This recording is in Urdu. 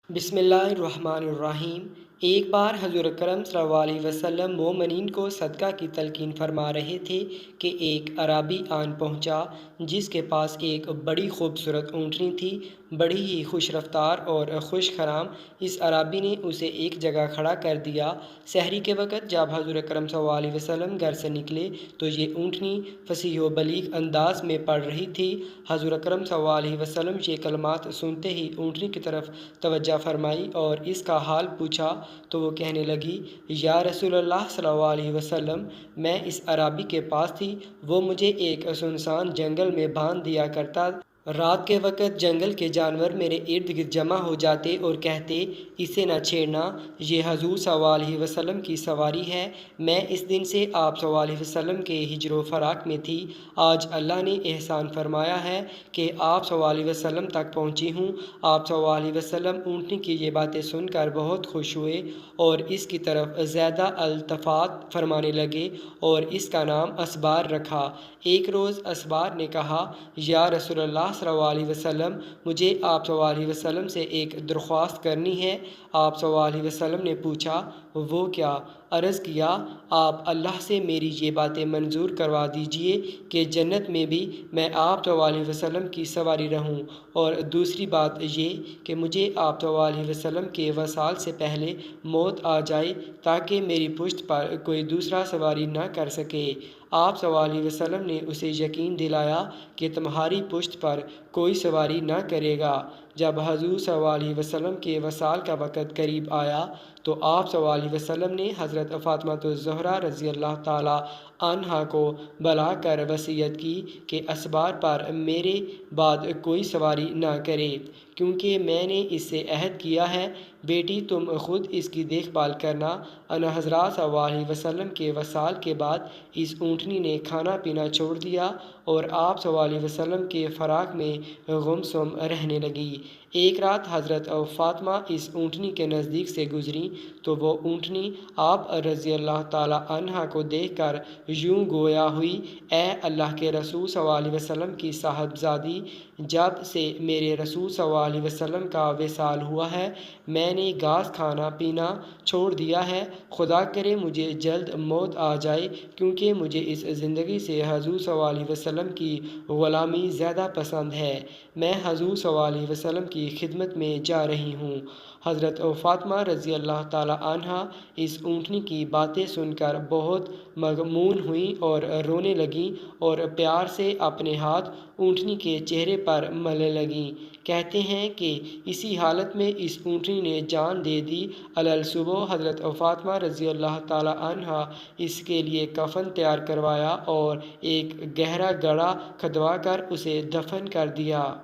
بسم اللہ الرحمن الرحیم۔ ایک بار حضور اکرم صلی اللہ علیہ وسلم مومنین کو صدقہ کی تلقین فرما رہے تھے کہ ایک اعرابی آن پہنچا جس کے پاس ایک بڑی خوبصورت اونٹنی تھی، بڑی ہی خوش رفتار اور خوش خرام۔ اس اعرابی نے اسے ایک جگہ کھڑا کر دیا۔ سحری کے وقت جب حضور اکرم صلی اللہ علیہ وسلم گھر سے نکلے تو یہ اونٹنی فصیح و بلیغ انداز میں پڑھ رہی تھی۔ حضور اکرم صلی اللہ علیہ وسلم یہ کلمات سنتے ہی اونٹنی کی طرف توجہ فرمائی اور اس کا حال پوچھا تو وہ کہنے لگی، یا رسول اللہ صلی اللہ علیہ وسلم، میں اس اعرابی کے پاس تھی، وہ مجھے ایک سنسان جنگل میں باندھ دیا کرتا۔ رات کے وقت جنگل کے جانور میرے ارد گرد جمع ہو جاتے اور کہتے، اسے نہ چھیڑنا، یہ حضور صلی اللہ علیہ وسلم کی سواری ہے۔ میں اس دن سے آپ صلی اللہ علیہ وسلم کے ہجر و فراق میں تھی۔ آج اللہ نے احسان فرمایا ہے کہ آپ صلی اللہ علیہ وسلم تک پہنچی ہوں۔ آپ صلی اللہ علیہ وسلم اونٹنی کی یہ باتیں سن کر بہت خوش ہوئے اور اس کی طرف زیادہ التفات فرمانے لگے اور اس کا نام اسبار رکھا۔ ایک روز اسبار نے کہا، یا رسول اللہ صلی اللہ علیہ وسلم، مجھے آپ صلی اللہ علیہ وسلم سے ایک درخواست کرنی ہے۔ آپ صلی اللہ علیہ وسلم نے پوچھا، وہ کیا؟ عرض کیا، آپ اللہ سے میری یہ باتیں منظور کروا دیجئے کہ جنت میں بھی میں آپ صلی اللہ علیہ وسلم کی سواری رہوں، اور دوسری بات یہ کہ مجھے آپ صلی اللہ علیہ وسلم کے وصال سے پہلے موت آ جائے تاکہ میری پشت پر کوئی دوسرا سواری نہ کر سکے۔ آپ صلی اللہ علیہ وسلم نے اسے یقین دلایا کہ تمہاری پشت پر کوئی سواری نہ کرے گا۔ جب حضور صلی اللہ علیہ وسلم کے وصال کا وقت قریب آیا تو آپ صلی اللہ علیہ وسلم نے حضرت فاطمہ الزہرا رضی اللہ تعالیٰ عنہا کو بلا کر وصیت کی کہ اسبار پر میرے بعد کوئی سواری نہ کرے، کیونکہ میں نے اس سے عہد کیا ہے، بیٹی تم خود اس کی دیکھ بھال کرنا۔ انا حضرات صلی اللہ علیہ وسلم کے وصال کے بعد اس اونٹنی نے کھانا پینا چھوڑ دیا اور آپ صلی اللہ علیہ وسلم کے فراق میں گمسم رہنے لگی۔ ایک رات حضرت فاطمہ اس اونٹنی کے نزدیک سے گزریں تو وہ اونٹنی آپ رضی اللہ تعالیٰ عنہا کو دیکھ کر یوں گویا ہوئی، اے اللہ کے رسول صلی اللہ علیہ وسلم کی صاحبزادی، جب سے میرے رسول صلی اللہ علیہ وسلم کا وصال ہوا ہے میں نے گھاس کھانا پینا چھوڑ دیا ہے۔ خدا کرے مجھے جلد موت آ جائے، کیونکہ مجھے اس زندگی سے حضور صلی اللہ علیہ وسلم کی غلامی زیادہ پسند ہے۔ میں حضور صلی اللہ علیہ وسلم کی خدمت میں جا رہی ہوں۔ حضرت فاطمہ رضی اللہ تعالیٰ عنہا اس اونٹنی کی باتیں سن کر بہت مغموم ہوئیں اور رونے لگیں اور پیار سے اپنے ہاتھ اونٹنی کے چہرے پر ملنے لگیں۔ کہتے ہیں کہ اسی حالت میں اس اونٹنی نے جان دے دی۔ الصبح حضرت فاطمہ رضی اللہ تعالیٰ عنہا اس کے لیے کفن تیار کروایا اور ایک گہرا گڑھا کھدوا کر اسے دفن کر دیا۔